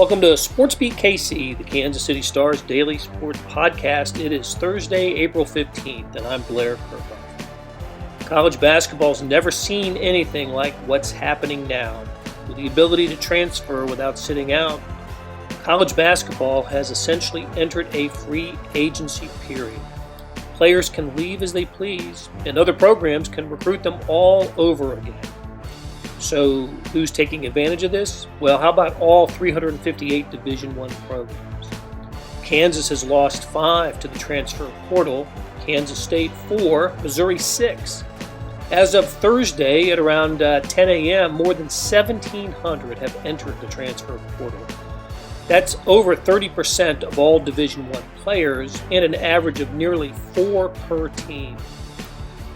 Welcome to SportsBeat KC, the Kansas City Star's daily sports podcast. It is Thursday, April 15th, and I'm Blair Kirchhoff. College basketball's never seen anything like what's happening now. With the ability to transfer without sitting out, college basketball has essentially entered a free agency period. Players can leave as they please, and other programs can recruit them all over again. So who's taking advantage of this? Well, how about all 358 Division I programs? Kansas has lost 5 to the transfer portal, Kansas State 4, Missouri 6. As of Thursday at around 10 a.m., more than 1,700 have entered the transfer portal. That's over 30% of all Division I players and an average of nearly 4 per team.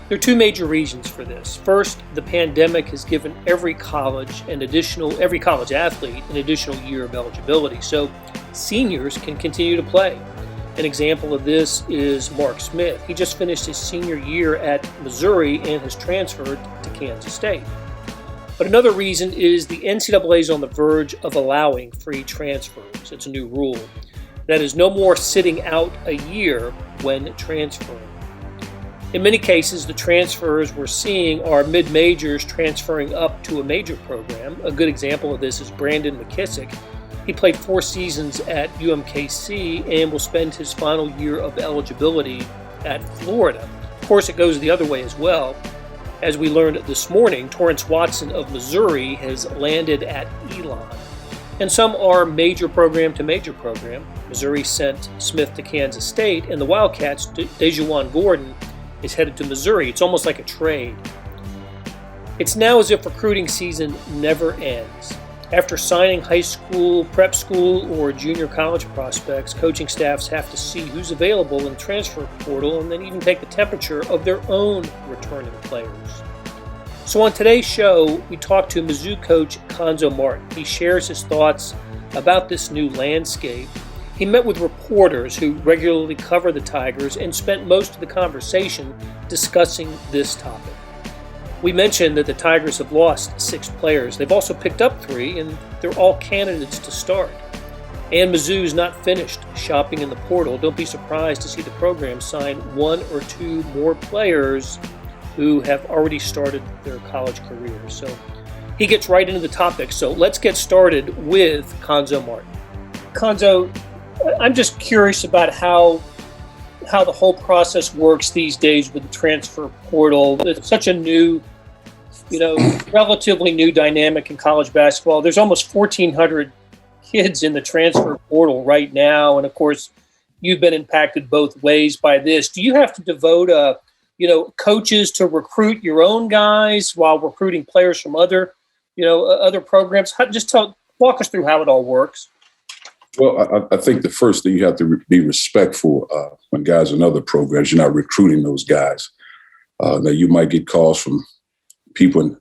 There are two major reasons for this. First, the pandemic has given every college athlete an additional year of eligibility, so seniors can continue to play. An example of this is Mark Smith. He just finished his senior year at Missouri and has transferred to Kansas State. But another reason is the NCAA is on the verge of allowing free transfers. It's a new rule. That is, no more sitting out a year when transferring. In many cases, the transfers we're seeing are mid-majors transferring up to a major program. A good example of this is Brandon McKissick. He played 4 seasons at UMKC and will spend his final year of eligibility at Florida. Of course, it goes the other way as well. As we learned this morning, Torrance Watson of Missouri has landed at Elon. And some are major program to major program. Missouri sent Smith to Kansas State, and the Wildcats, Dashwan Gordon, is headed to Missouri. It's almost like a trade. It's now as if recruiting season never ends. After signing high school, prep school, or junior college prospects, coaching staffs have to see who's available in the transfer portal and then even take the temperature of their own returning players. So on today's show, we talk to Mizzou coach Cuonzo Martin. He shares his thoughts about this new landscape. He met with reporters who regularly cover the Tigers and spent most of the conversation discussing this topic. We mentioned that the Tigers have lost 6 players. They've also picked up 3, and they're all candidates to start. And Mizzou's not finished shopping in the portal. Don't be surprised to see the program sign 1 or 2 more players who have already started their college careers. So he gets right into the topic. So let's get started with Cuonzo Martin. Cuonzo, I'm just curious about how the whole process works these days with the transfer portal. It's such a new, relatively new dynamic in college basketball. There's almost 1,400 kids in the transfer portal right now. And of course, you've been impacted both ways by this. Do you have to devote coaches to recruit your own guys while recruiting players from other programs? Walk us through how it all works. Well, I think the first thing you have to be respectful when guys in other programs, you're not recruiting those guys. Now, you might get calls from people in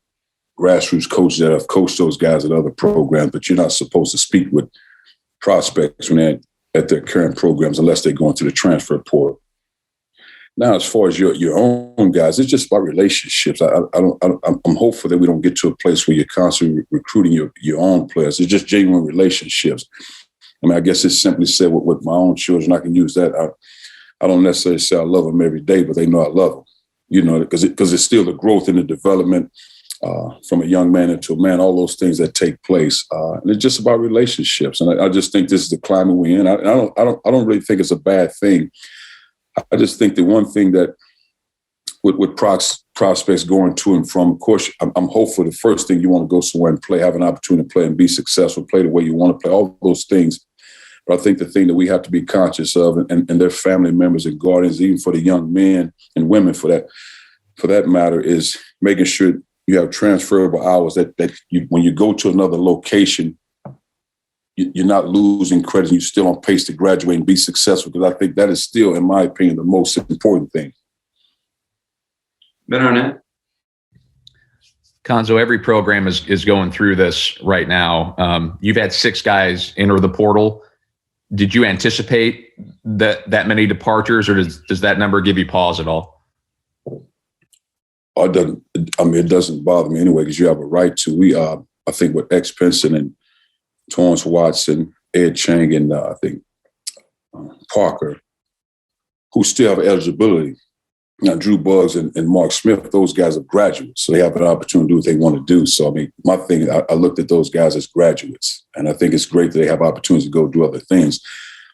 grassroots coaches that have coached those guys at other programs, but you're not supposed to speak with prospects when they're at their current programs unless they're going to the transfer portal. Now, as far as your own guys, it's just about relationships. I'm hopeful that we don't get to a place where you're constantly recruiting your own players. It's just genuine relationships. I mean, I guess it's simply said with my own children, I can use that. I don't necessarily say I love them every day, but they know I love them, because it's still the growth and the development from a young man into a man, all those things that take place. And it's just about relationships. And I just think this is the climate we're in. I don't really think it's a bad thing. I just think the one thing that with prospects going to and from, of course, I'm hopeful the first thing you want to go somewhere and play, have an opportunity to play and be successful, play the way you want to play, all those things. But I think the thing that we have to be conscious of, and their family members and guardians, even for the young men and women for that matter, is making sure you have transferable hours that when you go to another location, you're not losing credit. You're still on pace to graduate and be successful, because I think that is still, in my opinion, the most important thing. Ben Arnett. Cuonzo, every program is going through this right now. You've had 6 guys enter the portal. Did you anticipate that many departures, or does that number give you pause at all? It doesn't bother me anyway, because you have a right to. I think with Inperson and Torrance Watson Ed Chang and I think Parker, who still have eligibility. Now, Drew Buggs and Mark Smith, those guys are graduates, so they have an opportunity to do what they want to do. So, I mean, my thing, I looked at those guys as graduates, and I think it's great that they have opportunities to go do other things.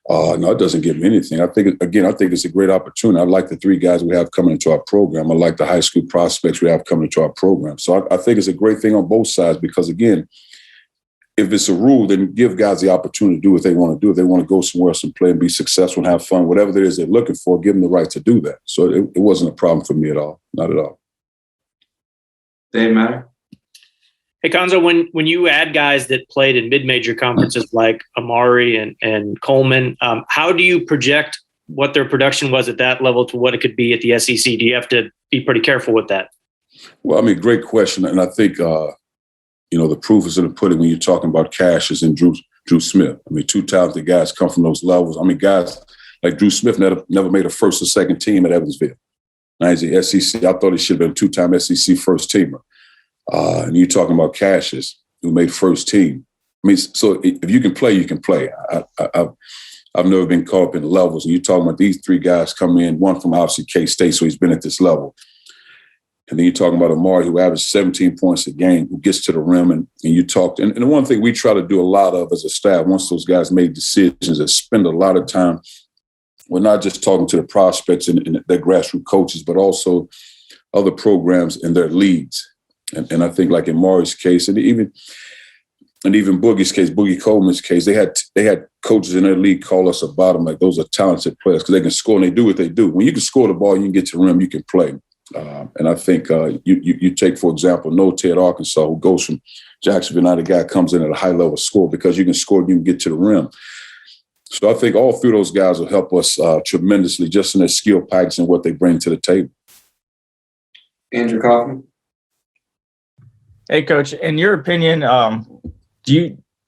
No, it doesn't give me anything. I think it's a great opportunity. I like the 3 guys we have coming into our program. I like the high school prospects we have coming into our program. So I think it's a great thing on both sides because, again, if it's a rule, then give guys the opportunity to do what they want to do. If they want to go somewhere else and play and be successful and have fun, whatever it is they're looking for, give them the right to do that. So it wasn't a problem for me at all. Not at all. Dave Matter? Hey, Cuonzo, when you add guys that played in mid-major conferences like Amari and Coleman, how do you project what their production was at that level to what it could be at the SEC? Do you have to be pretty careful with that? Well, I mean, great question. And I think, the proof is in the pudding when you're talking about Cassius and Drew Smith. I mean, 2 talented guys come from those levels. I mean, guys like Drew Smith never made a first or second team at Evansville. Now he's the SEC. I thought he should have been a 2-time SEC first teamer. And you're talking about Cassius, who made first team. I mean, so if you can play, you can play. I've never been caught up in levels. And you're talking about these 3 guys come in, one from obviously K-State, so he's been at this level. And then you're talking about Amari, who averaged 17 points a game, who gets to the rim. And you talked. And the one thing we try to do a lot of as a staff, once those guys made decisions, is spend a lot of time. We're not just talking to the prospects and their grassroots coaches, but also other programs in their leagues. And I think like in Amari's case, and even Boogie's case, Boogie Coleman's case, they had coaches in their league call us about them like those are talented players because they can score and they do what they do. When you can score the ball, you can get to the rim, you can play. And I think you take, for example, Note at Arkansas, who goes from Jacksonville, now the guy comes in at a high-level score because you can score, you can get to the rim. So I think all 3 of those guys will help us tremendously just in their skill package and what they bring to the table. Andrew Kaufman? Hey, Coach, in your opinion,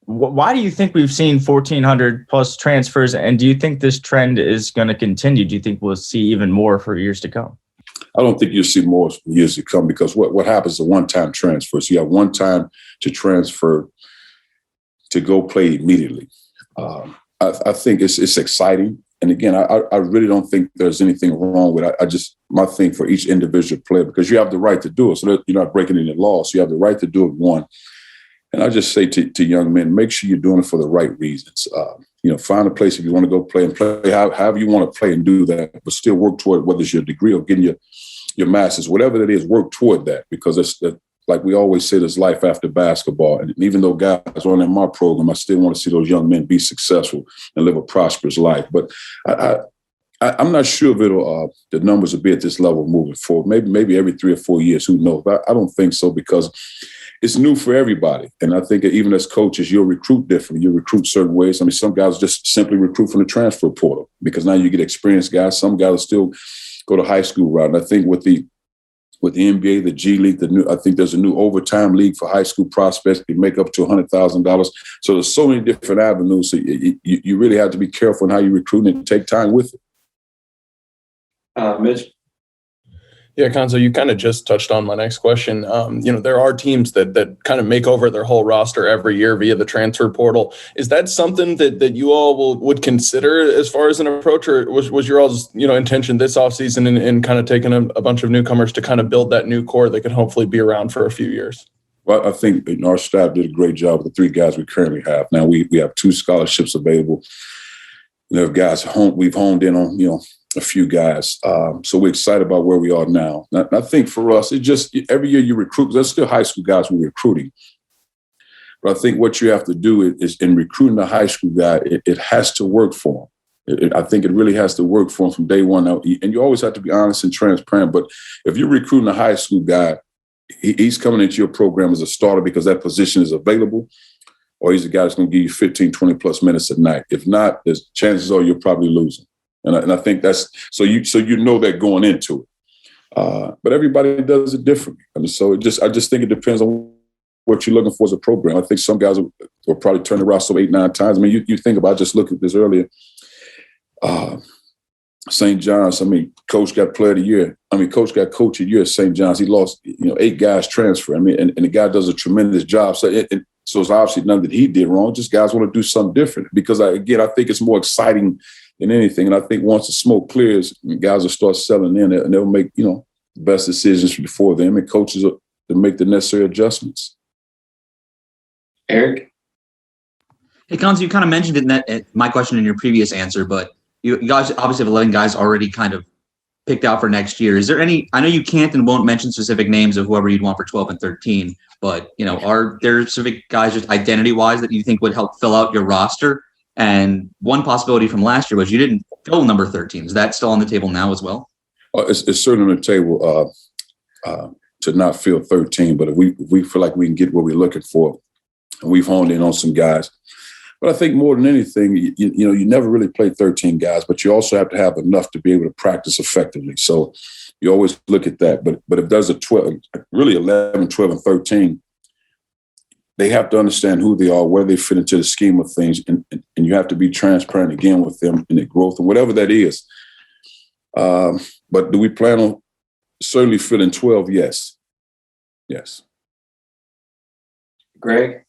why do you think we've seen 1,400 plus transfers, and do you think this trend is going to continue? Do you think we'll see even more for years to come? I don't think you'll see more years to come because what happens is a one-time transfer. So you have one time to transfer to go play immediately. I think it's exciting. And again, I really don't think there's anything wrong with it. My thing for each individual player, because you have the right to do it. So that you're not breaking any laws. So you have the right to do it, one. And I just say to young men, make sure you're doing it for the right reasons. Find a place if you want to go play and play however you want to play and do that, but still work toward whether it's your degree or getting your master's, whatever it is, work toward that because it's like we always say, there's life after basketball. And even though guys are in my program, I still want to see those young men be successful and live a prosperous life. But I'm not sure if the numbers will be at this level moving forward. Maybe every 3 or 4 years, who knows? But I don't think so because it's new for everybody. And I think even as coaches, you'll recruit differently. You recruit certain ways. I mean, some guys just simply recruit from the transfer portal because now you get experienced guys. Some guys still go to high school route. And I think with the NBA, the G League, I think there's a new overtime league for high school prospects. They make up to $100,000. So there's so many different avenues. So you really have to be careful in how you recruit and take time with it. Mitch? Yeah, Cuonzo, you kind of just touched on my next question. There are teams that kind of make over their whole roster every year via the transfer portal. Is that something that you all would consider as far as an approach, or was your all's intention this offseason in kind of taking a bunch of newcomers to kind of build that new core that could hopefully be around for a few years? Well, I think our staff did a great job with the 3 guys we currently have. Now we have 2 scholarships available. Guys we've honed in on a few guys. So we're excited about where we are now. I think for us, it just every year you recruit, there's still high school guys we're recruiting. But I think what you have to do is in recruiting a high school guy, it has to work for him. I think it really has to work for him from day one. Now, and you always have to be honest and transparent. But if you're recruiting a high school guy, he's coming into your program as a starter because that position is available, or he's a guy that's going to give you 15, 20 plus minutes a night. If not, there's chances are you're probably losing. And I think that's so you know that going into it. But everybody does it differently. I mean, so I just think it depends on what you're looking for as a program. I think some guys will probably turn the roster 8, 9 times. I mean, you think about, I just looked at this earlier. St. John's, coach got player of the year. Coach got coach of the year at St. John's. He lost, 8 guys transfer. And the guy does a tremendous job. So So it's obviously nothing that he did wrong. Just guys want to do something different because, I think it's more exciting than anything. And I think once the smoke clears, guys will start settling in and they'll make, the best decisions before them, and coaches will make the necessary adjustments. Eric? Hey, Cuonzo, you kind of mentioned it in that my question in your previous answer, but you guys obviously have 11 guys already kind of picked out for next year. Is there any, I know you can't and won't mention specific names of whoever you'd want for 12 and 13, but, are there specific guys just identity-wise that you think would help fill out your roster? And one possibility from last year was you didn't fill number 13. Is that still on the table now as well? It's certainly on the table to not fill 13, but if we feel like we can get what we're looking for, and we've honed in on some guys. But I think more than anything, you never really play 13 guys, but you also have to have enough to be able to practice effectively. So you always look at that. But if there's a 12, really 11, 12, and 13, they have to understand who they are, where they fit into the scheme of things, and you have to be transparent again with them in their growth and whatever that is. But do we plan on certainly filling 12? Yes. Yes. Greg?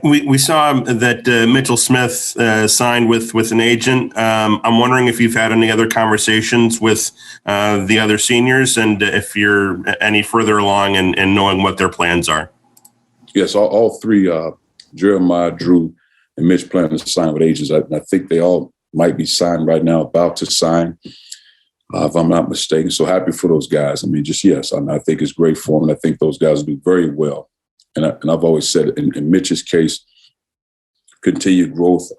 We saw that Mitchell Smith signed with an agent. I'm wondering if you've had any other conversations with the other seniors and if you're any further along in knowing what their plans are. Yes, all three, Jeremiah, Drew, and Mitch, plan to sign with agents. I think they all might be signed right now, about to sign, if I'm not mistaken. So happy for those guys. I mean, yes, I think it's great for them. And I think those guys do very well. And I've always said in Mitch's case, continued growth,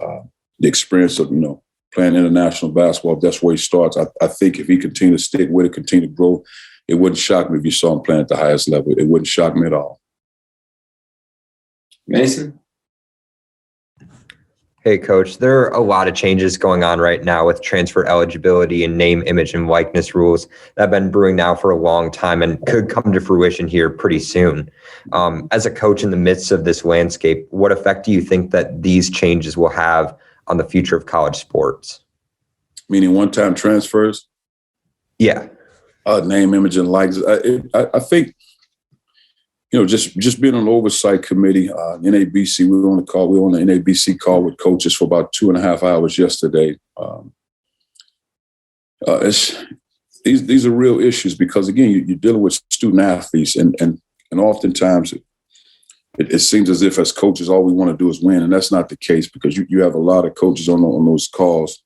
the experience of, playing international basketball, that's where he starts. I think if he continues to stick with it, continue to grow, it wouldn't shock me if you saw him playing at the highest level. It wouldn't shock me at all. Mason? Hey, Coach, there are a lot of changes going on right now with transfer eligibility and name, image, and likeness rules that have been brewing now for a long time and could come to fruition here pretty soon. As a coach in the midst of this landscape, what effect do you think that these changes will have on the future of college sports? Meaning one-time transfers? Yeah. Name, image, and likeness. I think, just being on the oversight committee, NABC, we were on the NABC call with coaches for about 2.5 hours yesterday. These are real issues because, again, you're dealing with student athletes, and oftentimes it seems as if as coaches, all we want to do is win, and that's not the case because you have a lot of coaches on those calls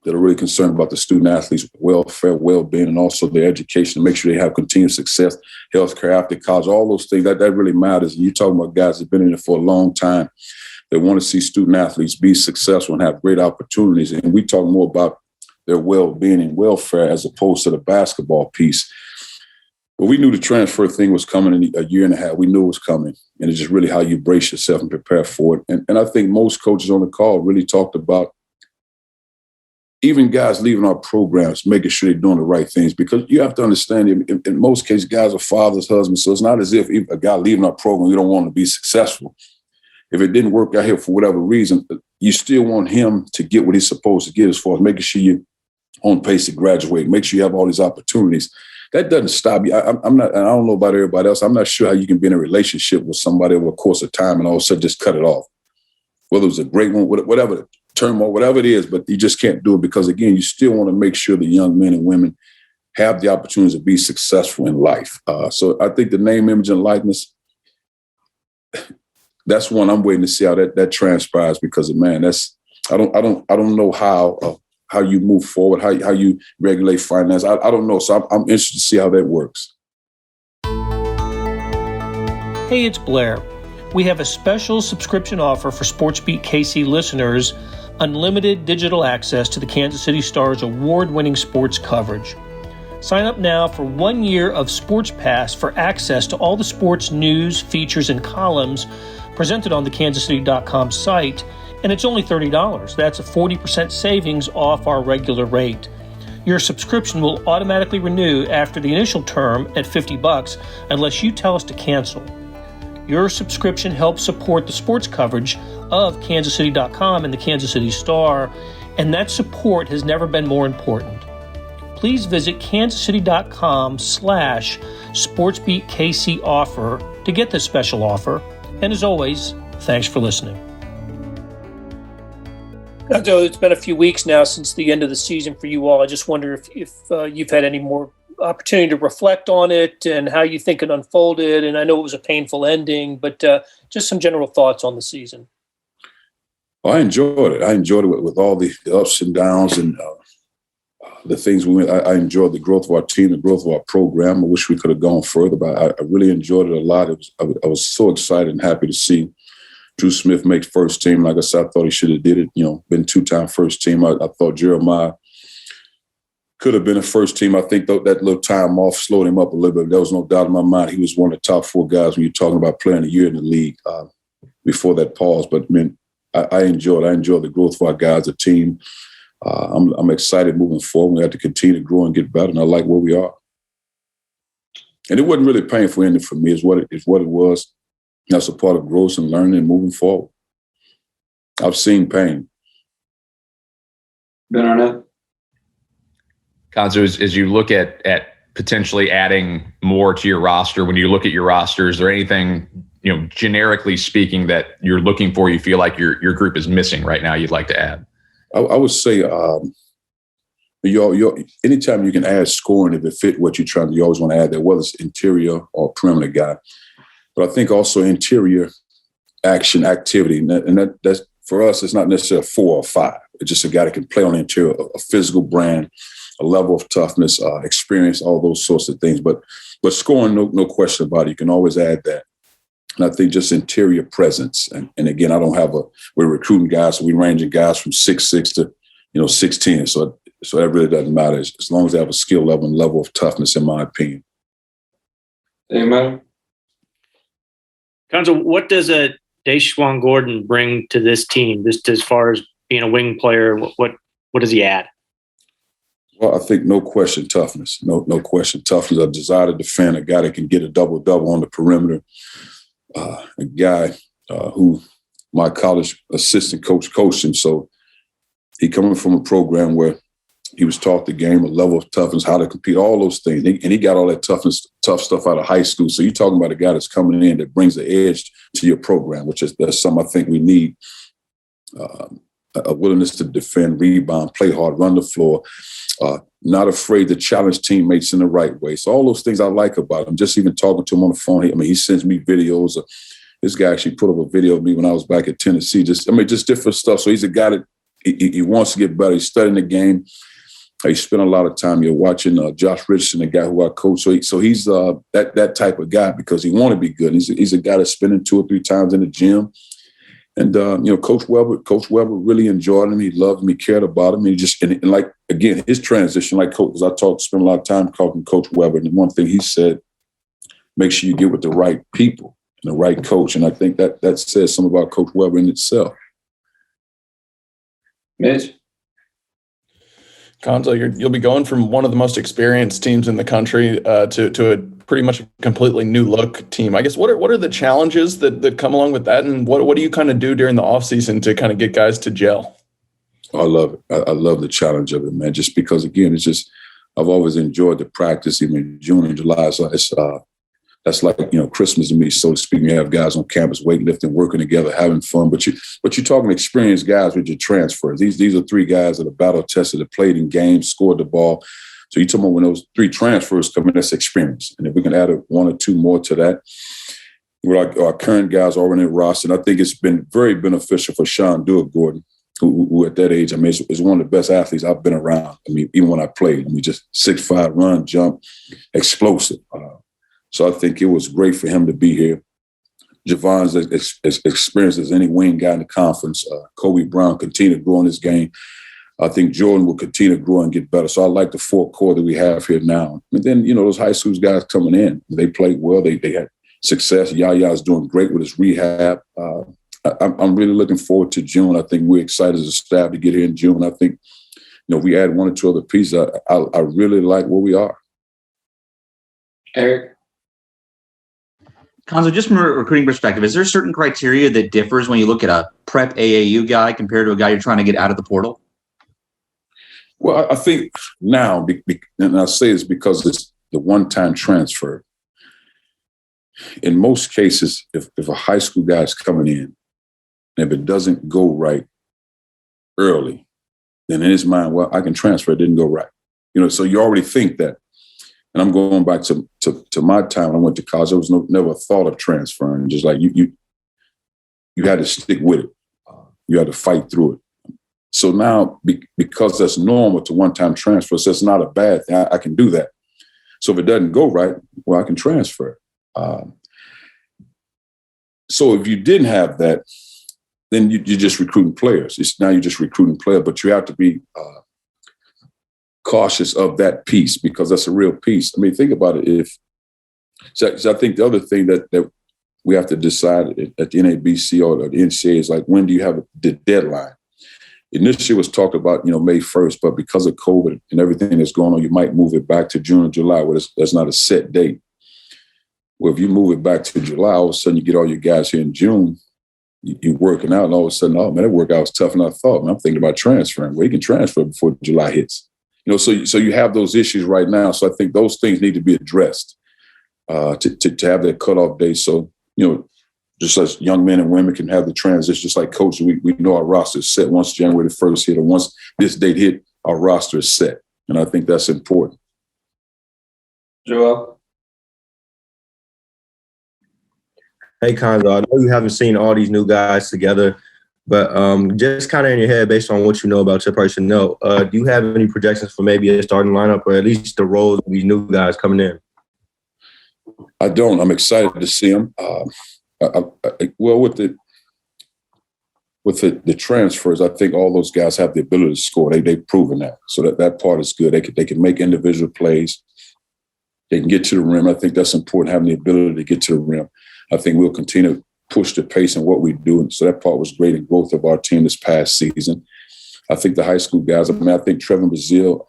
that are really concerned about the student athletes' welfare, well-being, and also their education to make sure they have continued success, healthcare after college, all those things. That really matters. And you're talking about guys that have been in it for a long time. They want to see student athletes be successful and have great opportunities. And we talk more about their well-being and welfare as opposed to the basketball piece. But we knew the transfer thing was coming in a year and a half. We knew it was coming. And it's just really how you brace yourself and prepare for it. And I think most coaches on the call really talked about even guys leaving our programs, making sure they're doing the right things, because you have to understand, in most cases, guys are fathers, husbands. So it's not as if a guy leaving our program, we don't want him to be successful. If it didn't work out here for whatever reason, you still want him to get what he's supposed to get as far as making sure you're on pace to graduate, make sure you have all these opportunities. That doesn't stop you. I'm not, and I don't know about everybody else, I'm not sure how you can be in a relationship with somebody over a course of time and all of a sudden just cut it off. Whether it was a great one, whatever the term or whatever it is, but you just can't do it because, again, you still want to make sure the young men and women have the opportunity to be successful in life. So I think the name, image, and likeness, that's one I'm waiting to see how that transpires because, man, I don't know how you move forward, how you regulate finance. I don't know. So I'm interested to see how that works. Hey, it's Blair. We have a special subscription offer for SportsBeat KC listeners, unlimited digital access to the Kansas City Star's award-winning sports coverage. Sign up now for 1 year of Sports Pass for access to all the sports news, features, and columns presented on the kansascity.com site, and it's only $30. That's a 40% savings off our regular rate. Your subscription will automatically renew after the initial term at $50 unless you tell us to cancel. Your subscription helps support the sports coverage of kansascity.com and the Kansas City Star, and that support has never been more important. Please visit kansascity.com/SportsBeat KC Offer to get this special offer And as always, thanks for listening. Cuonzo, it's been a few weeks now since the end of the season for you all. I just wonder if you've had any more opportunity to reflect on it and how you think it unfolded. And I know it was a painful ending, but just some general thoughts on the season. Well, I enjoyed it. I enjoyed it with all the ups and downs and the things we went. I enjoyed the growth of our team, the growth of our program. I wish we could have gone further, but I really enjoyed it a lot. I was so excited and happy to see Drew Smith make first team. Like I said, I thought he should have did it. Been 2-time first team. I thought Jeremiah could have been a first team. I think that little time off slowed him up a little bit. There was no doubt in my mind he was one of the top 4 guys when you're talking about playing a year in the league before that pause. But I enjoyed the growth of our guys, the team. I'm excited moving forward. We have to continue to grow and get better, and I like where we are. And it wasn't really painful ending for me. It's what it was. That's a part of growth and learning and moving forward. I've seen pain. Ben Arnett. Cuonzo, as you look at potentially adding more to your roster, when you look at your roster, is there anything, generically speaking, that you're looking for, you feel like your group is missing right now you'd like to add? I would say anytime you can add scoring, if it fit what you're trying to, you always want to add that, whether it's interior or perimeter guy. But I think also interior action activity, and that's for us, it's not necessarily a 4 or 5. It's just a guy that can play on the interior, a physical brand, a level of toughness, experience, all those sorts of things. But scoring, no question about it. You can always add that. And I think just interior presence. And again, we're recruiting guys, so we're ranging guys from 6'6" to 6'10". So that really doesn't matter as long as they have a skill level and level of toughness, in my opinion. Amen. Cuonzo, what does a Dashwan Gordon bring to this team, just as far as being a wing player? What does he add? Well, I think no question toughness. No question toughness. A desire to defend, a guy that can get a double-double on the perimeter. A guy who my college assistant coach coached him. So he coming from a program where he was taught the game, a level of toughness, how to compete, all those things. And he got all that tough stuff out of high school. So you're talking about a guy that's coming in that brings the edge to your program, that's something I think we need. A willingness to defend, rebound, play hard, run the floor, not afraid to challenge teammates in the right way. So all those things I like about him. Just even talking to him on the phone, he sends me videos. This guy actually put up a video of me when I was back at Tennessee. Just different stuff. So he's a guy that he wants to get better. He's studying the game. He spent a lot of time watching Josh Richardson, the guy who I coach. So he's that type of guy because he want to be good. He's a guy that's spending 2 or 3 times in the gym. And Coach Weber really enjoyed him. He loved him. He cared about him. And like again, his transition, like coach, because I spent a lot of time talking to Coach Weber, and one thing he said, make sure you get with the right people and the right coach. And I think that says something about Coach Weber in itself. Mitch. Cuonzo, you'll be going from one of the most experienced teams in the country to a pretty much completely new look team. I guess what are the challenges that come along with that, and what do you kind of do during the offseason to kind of get guys to gel? I love it. I love the challenge of it, man. Just because again, it's just I've always enjoyed the practice. Even June and July, so that's like Christmas to me, so to speak. You have guys on campus weightlifting, working together, having fun. But you're talking experienced guys with your transfers. These are 3 guys that are battle tested, that played in games, scored the ball. So you're talking about when those 3 transfers come in, that's experience. And if we can add 1 or 2 more to that, with our current guys already in the roster, and I think it's been very beneficial for Sean Gordon, who at that age, is one of the best athletes I've been around. Even when I played, just 6'5", run, jump, explosive. So I think it was great for him to be here. Javon's as experienced as any wing guy in the conference. Kobe Brown continue to grow in his game. I think Jordan will continue to grow and get better. So I like the 4 core that we have here now. And then, those high school guys coming in, they played well. They had success. Yaya's doing great with his rehab. I'm really looking forward to June. I think we're excited as a staff to get here in June. I think, we add 1 or 2 other pieces. I really like where we are. Eric. Cuonzo, just from a recruiting perspective, is there a certain criteria that differs when you look at a prep AAU guy compared to a guy you're trying to get out of the portal? Well, I think now, and I say it's because it's the one-time transfer. In most cases, if a high school guy is coming in, and if it doesn't go right early, then in his mind, well, I can transfer. It didn't go right. So you already think that. And I'm going back to my time when I went to college. There was never a thought of transferring. Just like you had to stick with it. You had to fight through it. So now, because that's normal to one-time transfer, so it's not a bad thing. I can do that. So if it doesn't go right, well, I can transfer. So if you didn't have that, then you're just recruiting players. Now you're just recruiting players, but you have to be cautious of that piece because that's a real piece. I mean, think about it. So I think the other thing that we have to decide at the NABC or the NCAA is like, when do you have the deadline? Initially it was talked about, May 1st, but because of COVID and everything that's going on, you might move it back to June or July, where that's not a set date. Well, if you move it back to July, all of a sudden you get all your guys here in June, you're working out, and all of a sudden, oh man, that workout was tougher than I thought. Man, I'm thinking about transferring. Well, you can transfer before July hits. So you have those issues right now. So I think those things need to be addressed to have that cutoff date. So, just as young men and women can have the transition, just like coaches, we know our roster is set once January the 1st hit, or once this date hit, our roster is set. And I think that's important. Joel? Hey, Cuonzo, I know you haven't seen all these new guys together, but just kind of in your head, based on what you know about your personnel, do you have any projections for maybe a starting lineup or at least the roles of these new guys coming in? I don't. I'm excited to see them. Well, with the transfers, I think all those guys have the ability to score. They've proven that. So that part is good. They can make individual plays. They can get to the rim. I think that's important, having the ability to get to the rim. I think we'll continue to push the pace in what we do. And so that part was great in growth of our team this past season. I think the high school guys, I think Trevor Brazile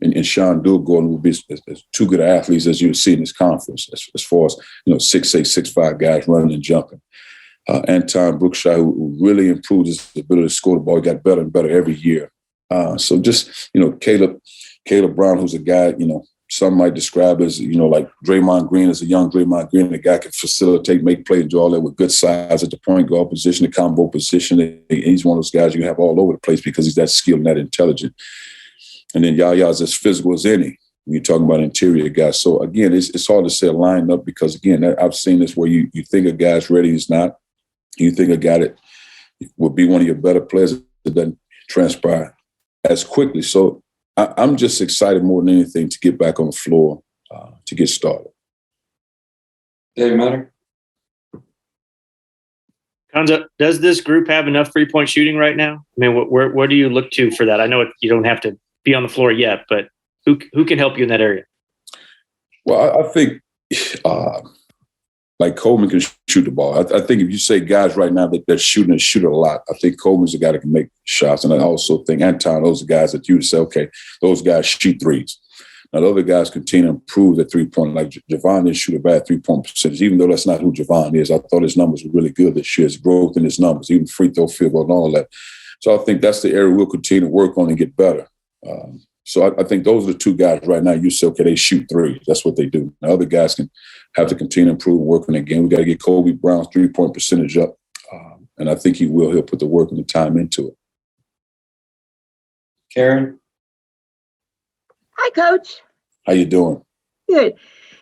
and Sean Gordon will be as two good athletes as you see in this conference, as far as, 6'8", 6'5" guys running and jumping. Anton Brookshire, who really improved his ability to score the ball, got better and better every year. So just, Caleb Brown, who's a guy, some might describe as, like Draymond Green, as a young Draymond Green, the guy can facilitate, make plays, and do all that with good size at the point guard position, the combo position. He's one of those guys you have all over the place because he's that skilled and that intelligent. And then Yaya is as physical as any when you're talking about interior guys. So, again, it's hard to say a lineup because, again, I've seen this where you think a guy's ready, he's not. You think a guy that will be one of your better players that doesn't transpire as quickly. So, I'm just excited more than anything to get back on the floor to get started. Dave Matter? Cuonzo, does this group have enough three-point shooting right now? I mean, where do you look to for that? I know you don't have to be on the floor yet, but who can help you in that area? Well, I think like Coleman can shoot the ball. I think if you say guys right now that they're shooting and shoot a lot, I think Coleman's a guy that can make shots. And I also think Anton, those are guys that you would say, okay, those guys shoot threes. Now, the other guys continue to improve the three-point. Like Javon didn't shoot a bad three-point percentage, even though that's not who Javon is. I thought his numbers were really good this year. His growth in his numbers, even free throw, field goal, and all that. So I think that's the area we'll continue to work on and get better. So I think those are the two guys right now. You say, okay, they shoot threes. That's what they do. Now, other guys can have to continue to improve and work on it again. We got to get Kobe Brown's three-point percentage up, and I think he will. He'll put the work and the time into it. Karen? Hi, Coach. How you doing? Good.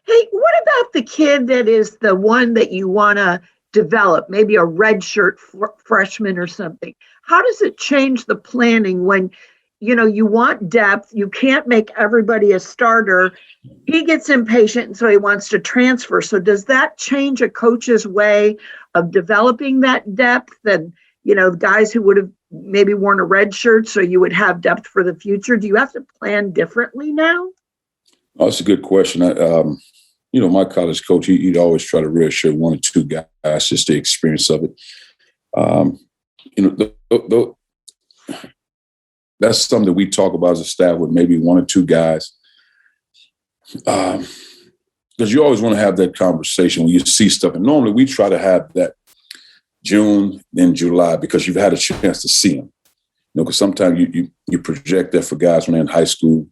Hey, what about the kid that is the one that you want to develop, maybe a redshirt freshman or something? How does it change the planning when you want depth, you can't make everybody a starter, he gets impatient and so he wants to transfer. So does that change a coach's way of developing that depth and, guys who would have maybe worn a red shirt so you would have depth for the future? Do you have to plan differently now? Oh, that's a good question. My college coach, he'd always try to reassure one or two guys, just the experience of it. That's something that we talk about as a staff with maybe one or two guys. Because you always want to have that conversation when you see stuff. And normally we try to have that June, then July, because you've had a chance to see them. Because sometimes you project that for guys when they're in high school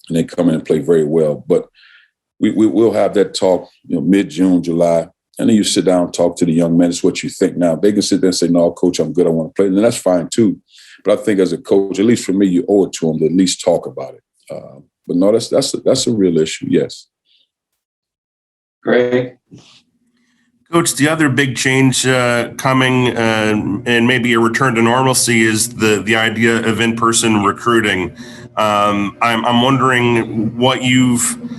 and they come in and play very well. But we will have that talk, mid-June, July. And then you sit down and talk to the young men. It's what you think now. They can sit there and say, no, coach, I'm good. I want to play. And that's fine, too. But I think as a coach, at least for me, you owe it to them to at least talk about it. But no, that's a real issue, yes. Great. Coach, the other big change coming and maybe a return to normalcy is the idea of in-person recruiting. I'm wondering what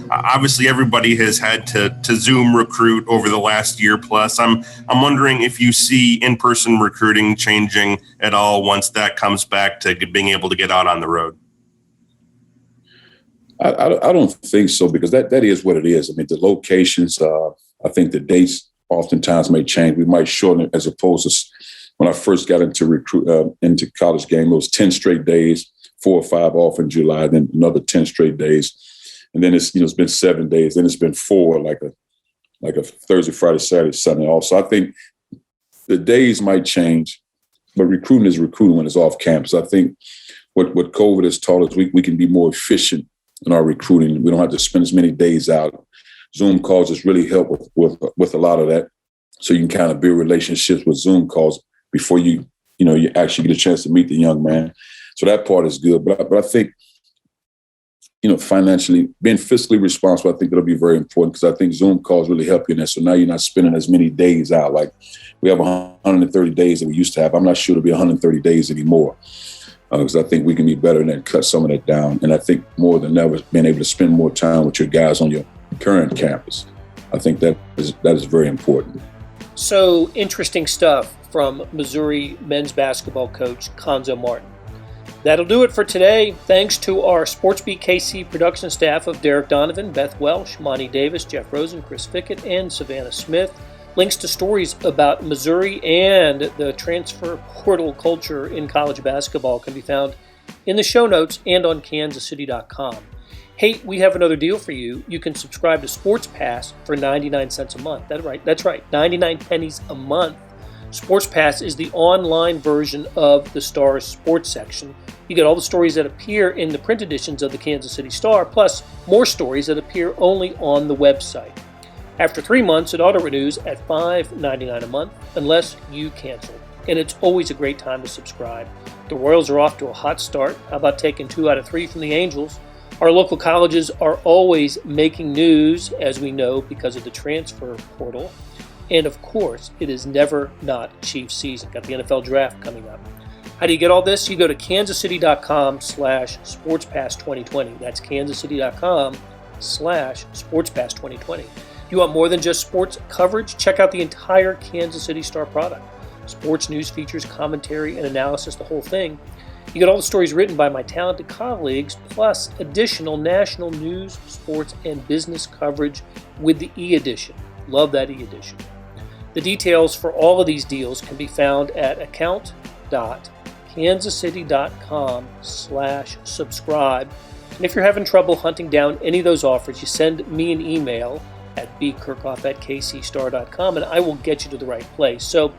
obviously everybody has had to Zoom recruit over the last year plus. I'm wondering if you see in-person recruiting changing at all once that comes back to being able to get out on the road. I don't think so, because that is what it is. I mean, the locations, I think the dates oftentimes may change. We might shorten it, as opposed to when I first got into into college game, it was 10 straight days, 4 or 5 off in July, then another 10 straight days. And then it's been 7 days, then it's been 4, like a Thursday, Friday, Saturday, Sunday off. So I think the days might change, but recruiting is recruiting when it's off campus. I think what COVID has taught us, we can be more efficient in our recruiting. We don't have to spend as many days out. Zoom calls has really helped with a lot of that. So you can kind of build relationships with Zoom calls before you actually get a chance to meet the young man. So that part is good. But I think, financially, being fiscally responsible, I think that'll be very important, because I think Zoom calls really help you in that. So now you're not spending as many days out. Like we have 130 days that we used to have. I'm not sure it'll be 130 days anymore, because I think we can be better than that, cut some of that down. And I think more than ever, being able to spend more time with your guys on your current campus, I think that is very important. So interesting stuff from Missouri men's basketball coach Cuonzo Martin. That'll do it for today. Thanks to our SportsBeat KC production staff of Derek Donovan, Beth Welsh, Monty Davis, Jeff Rosen, Chris Fickett, and Savannah Smith. Links to stories about Missouri and the transfer portal culture in college basketball can be found in the show notes and on kansascity.com. Hey, we have another deal for you. You can subscribe to Sports Pass for 99 cents a month. That's right, 99 pennies a month. Sports Pass is the online version of the Star's sports section. You get all the stories that appear in the print editions of the Kansas City Star, plus more stories that appear only on the website. After 3 months, it auto-renews at $5.99 a month unless you cancel. And it's always a great time to subscribe. The Royals are off to a hot start. How about taking 2 out of 3 from the Angels? Our local colleges are always making news, as we know, because of the transfer portal. And of course, it is never not Chiefs season. Got the NFL draft coming up. How do you get all this? You go to kansascity.com/sportspass2020. That's kansascity.com/sportspass2020. You want more than just sports coverage? Check out the entire Kansas City Star product. Sports news, features, commentary, and analysis, the whole thing. You get all the stories written by my talented colleagues, plus additional national news, sports, and business coverage with the e-edition. Love that e-edition. The details for all of these deals can be found at account.kansascity.com/subscribe. And if you're having trouble hunting down any of those offers, you send me an email at bkirkhoff@kcstar.com and I will get you to the right place. So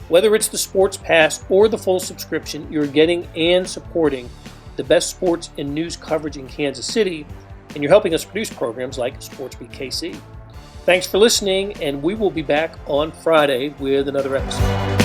whether it's the Sports Pass or the full subscription, you're getting and supporting the best sports and news coverage in Kansas City, and you're helping us produce programs like SportsBeat KC. Thanks for listening, and we will be back on Friday with another episode.